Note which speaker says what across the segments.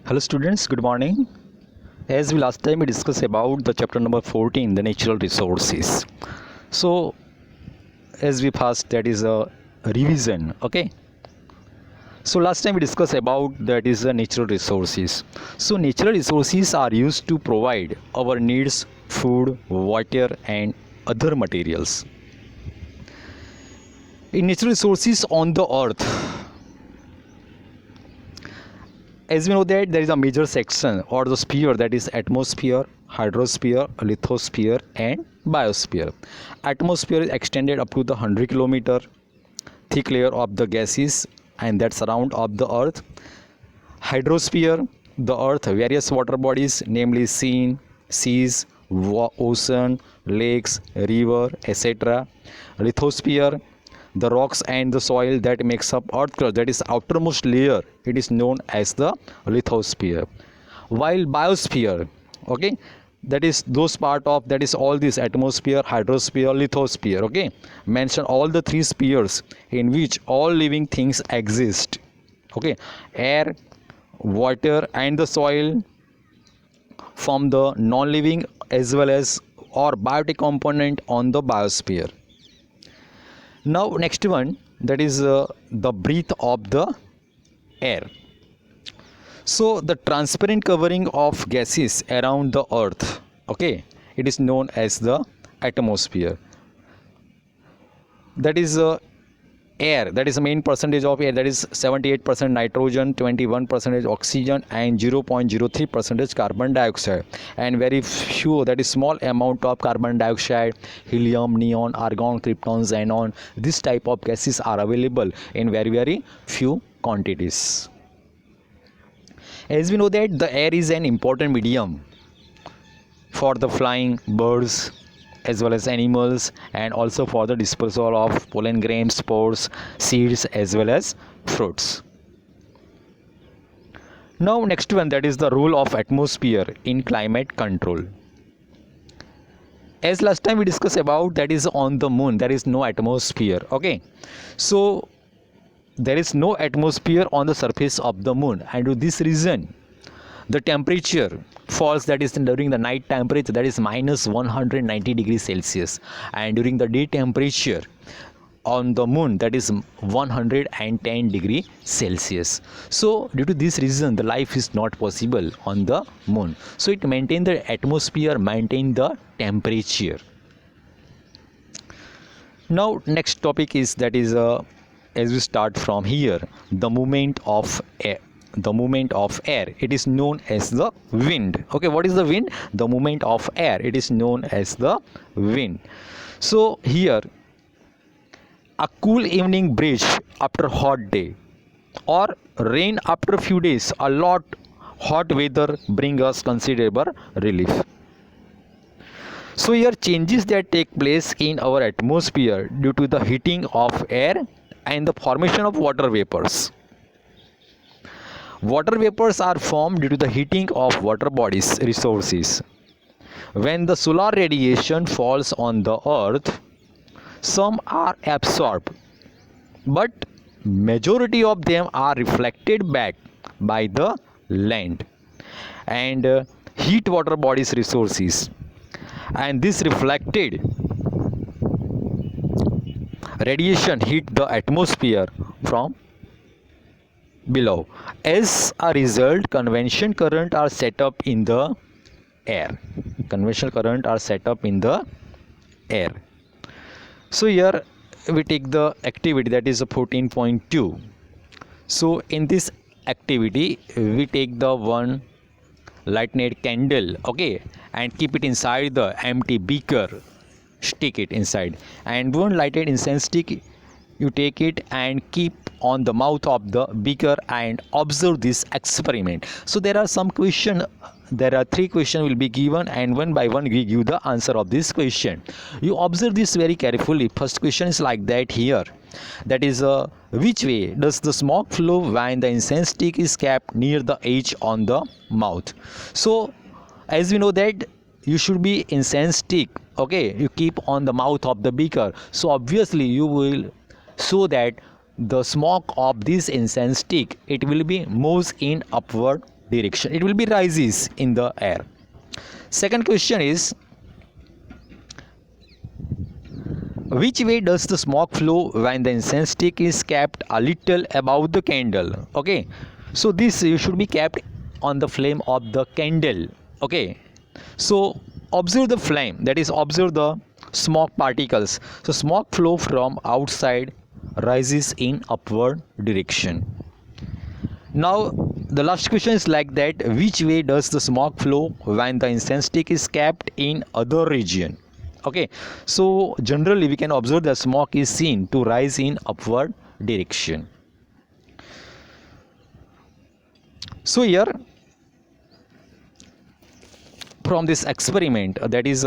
Speaker 1: Hello students, good morning. As we last time we discussed about the chapter number 14, the natural resources. So as we passed, that is a revision, okay. So last time we discussed about that is the natural resources. So natural resources are used to provide our needs, food, water and other materials. In natural resources on the earth, as we know that there is a major section or the sphere, that is atmosphere, hydrosphere, lithosphere and biosphere. Atmosphere is extended up to the 100 km thick layer of the gases and that surround of the earth. Hydrosphere, the earth, various water bodies, namely seas, ocean, lakes, river, etc. Lithosphere, the rocks and the soil that makes up earth crust, that is outermost layer, it is known as the lithosphere. While biosphere, okay, that is those part of, that is all this atmosphere, hydrosphere, lithosphere, okay, mention all the three spheres in which all living things exist, okay. Air, water and the soil from the non-living as well as or biotic component on the biosphere. Now next one, that is the breath of the air. So the transparent covering of gases around the earth, okay, it is known as the atmosphere. That is air, that is the main percentage of air, that is 78% nitrogen, 21% oxygen and 0.03% carbon dioxide, and very few, that is small amount of carbon dioxide, helium, neon, argon, krypton, xenon. This type of gases are available in very few quantities. As we know that the air is an important medium for the flying birds as well as animals, and also for the dispersal of pollen grains, spores, seeds as well as fruits. Now next one, that is the role of atmosphere in climate control. As last time we discussed about, that is on the moon there is no atmosphere, okay. So there is no atmosphere on the surface of the moon, and to this reason the temperature falls, that is during the night temperature, that is minus 190 degrees Celsius, and during the day temperature on the moon, that is 110 degree Celsius. So due to this reason the life is not possible on the moon. So it maintain the atmosphere, maintain the temperature. Now next topic is, that is as we start from here, the movement of air. The movement of air, it is known as the wind, okay. What is the wind? The movement of air, it is known as the wind. So here, a cool evening breeze after hot day, or rain after a few days, a lot hot weather bring us considerable relief. So here, changes that take place in our atmosphere due to the heating of air and the formation of water vapors. Water vapors are formed due to the heating of water bodies resources. When the solar radiation falls on the earth, some are absorbed, but majority of them are reflected back by the land and heat water bodies resources, and this reflected radiation heat the atmosphere from below. As a result, conventional current are set up in the air. Conventional current are set up in the air. So here we take the activity, that is a 14.2. So in this activity we take the one lighted candle, okay, and keep it inside the empty beaker, stick it inside, and one lighted incense stick, you take it and keep on the mouth of the beaker and observe this experiment. So there are some question, there are three questions will be given, and one by one we give the answer of this question. You observe this very carefully. First question is like that here, that is which way does the smoke flow when the incense stick is kept near the edge on the mouth? So as we know that you should be incense stick, okay, you keep on the mouth of the beaker, so obviously you will show that the smoke of this incense stick, it will be moves in upward direction. It will be rises in the air. Second question is, which way does the smoke flow when the incense stick is kept a little above the candle? Okay, so this should be kept on the flame of the candle. Okay, so observe the flame, that is observe the smoke particles. So smoke flow from outside rises in upward direction. Now the last question is like that, which way does the smoke flow when the incense stick is kept in other region? Okay, so generally we can observe that smoke is seen to rise in upward direction. So here from this experiment, that is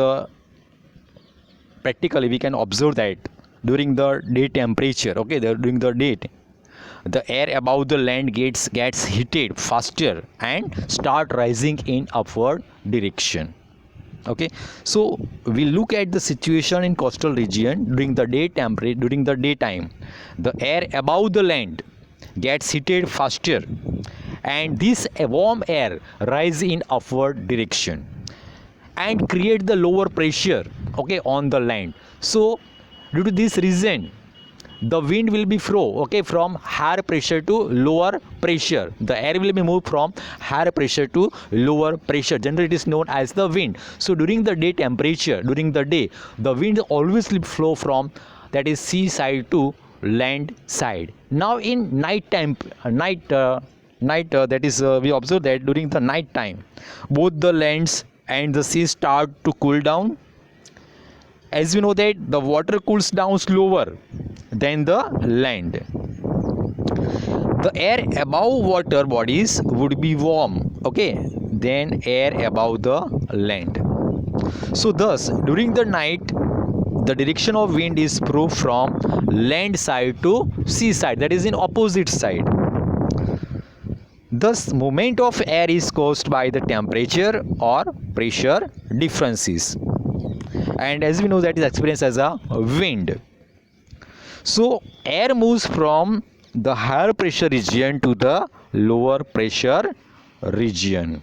Speaker 1: practically we can observe that during the day temperature, okay, during the day the air above the land gets heated faster and start rising in upward direction. Okay, so we look at the situation in coastal region during the daytime. The air above the land gets heated faster and this warm air rise in upward direction and create the lower pressure, okay, on the land. So due to this reason the wind will be flow, okay, from higher pressure to lower pressure. The air will be moved from higher pressure to lower pressure. Generally it is known as the wind. So during the day temperature, during the day, the wind always will flow from, that is, sea side to land side. Now in night time, that is we observe that during the night time both the lands and the sea start to cool down. As we know that the water cools down slower than the land. The air above water bodies would be warm, okay, than air above the land. So thus during the night the direction of wind is proved from land side to sea side, that is in opposite side. Thus movement of air is caused by the temperature or pressure differences, and as we know that is experienced as a wind. So air moves from the higher pressure region to the lower pressure region.